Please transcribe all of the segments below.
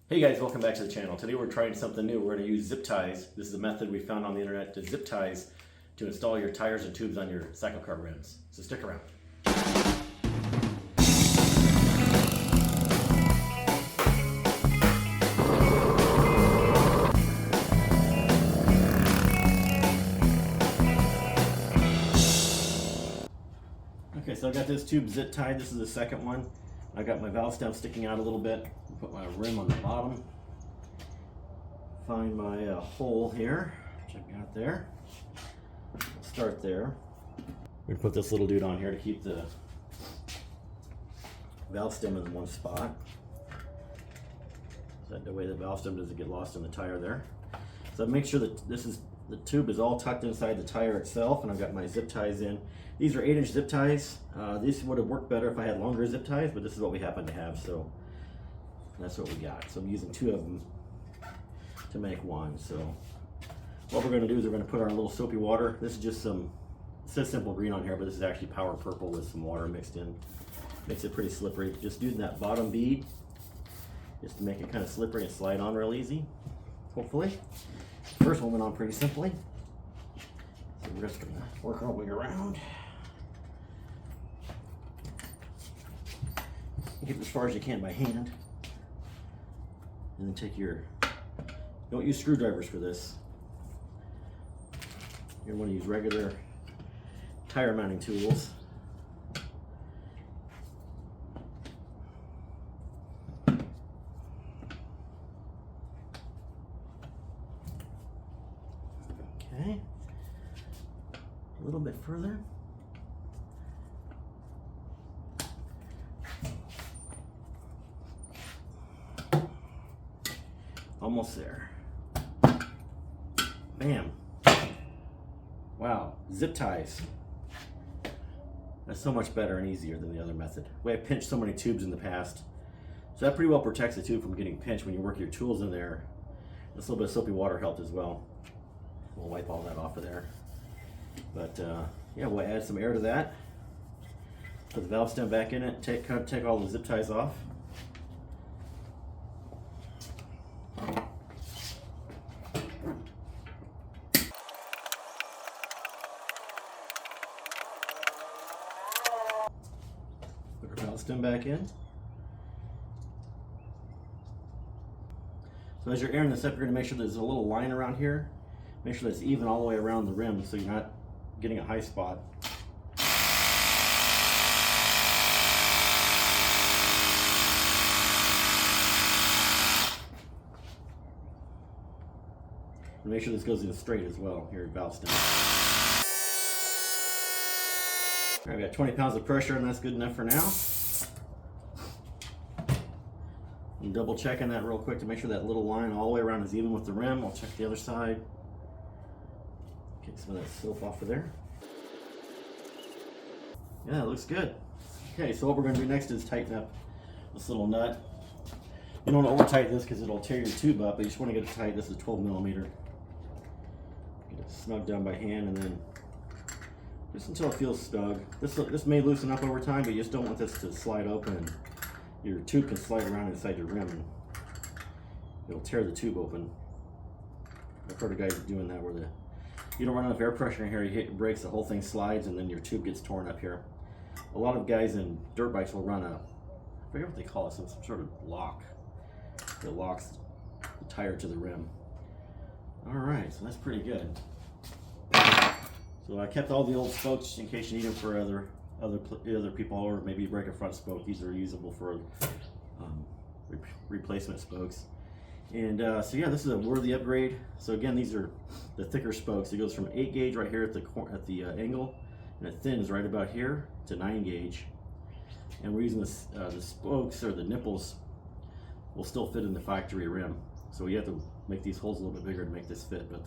Hey guys, welcome back to the channel. Today we're trying something new. We're going to use zip ties. This is a method we found on the internet to zip ties to install your tires and tubes on your CycleKart rims. So stick around. Okay, so I got this tube zip tied. This is the second one. I got my valve stem sticking out a little bit. Put my rim on the bottom. Find my hole here, which I've got there. I'll start there. We're gonna put this little dude on here to keep the valve stem in one spot. So that way the valve stem doesn't get lost in the tire there. So make sure that the tube is all tucked inside the tire itself, and I've got my zip ties in. These are 8-inch zip ties. These would have worked better if I had longer zip ties, but this is what we happen to have, so that's what we got. So I'm using 2 of them to make one. So what we're going to do is we're going to put our little soapy water. This is just it says simple green on here, but this is actually power purple with some water mixed in. Makes it pretty slippery. Just using that bottom bead just to make it kind of slippery and slide on real easy, hopefully. First one went on pretty simply. So we're just going to work our way around. Get it as far as you can by hand. And then take don't use screwdrivers for this. You're going to want to use regular tire mounting tools. Okay. A little bit further. Almost there. Bam. Wow, zip ties. That's so much better and easier than the other method. We have pinched so many tubes in the past. So that pretty well protects the tube from getting pinched when you work your tools in there. This little bit of soapy water helped as well. We'll wipe all that off of there. But yeah, we'll add some air to that. Put the valve stem back in it, take all the zip ties off. Put our valve stem back in. So as you're airing this up, you're going to make sure there's a little line around here. Make sure that's even all the way around the rim so you're not getting a high spot. And make sure this goes in straight as well, your valve stem. All right, we got 20 pounds of pressure, and that's good enough for now. I'm double checking that real quick to make sure that little line all the way around is even with the rim. I'll check the other side. Get some of that soap off of there. Yeah, it looks good. Okay, so what we're going to do next is tighten up this little nut. You don't want to over tighten this because it'll tear your tube up, but you just want to get it tight. This is 12 millimeter. Get it snug down by hand, and then just until it feels snug. This may loosen up over time, but you just don't want this to slide open. And your tube can slide around inside your rim, and it'll tear the tube open. I've heard of guys doing that where you don't run enough air pressure in here, you hit your brakes, the whole thing slides, and then your tube gets torn up here. A lot of guys in dirt bikes will run I forget what they call it, some sort of lock that locks the tire to the rim. Alright, so that's pretty good. So I kept all the old spokes in case you need them for other people, or maybe you break a front spoke. These are usable for replacement spokes. And so yeah, this is a worthy upgrade. So again, these are the thicker spokes. It goes from 8 gauge right here at the angle, and it thins right about here to 9 gauge. And we're using the spokes, or the nipples, will still fit in the factory rim. So you have to make these holes a little bit bigger to make this fit. But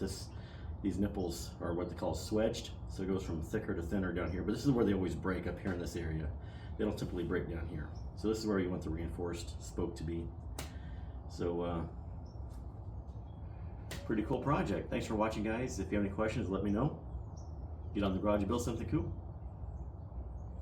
these nipples are what they call swedged. So it goes from thicker to thinner down here. But this is where they always break, up here in this area. They don't typically break down here. So this is where you want the reinforced spoke to be. So pretty cool project. Thanks for watching, guys. If you have any questions, let me know. Get on the garage and build something cool.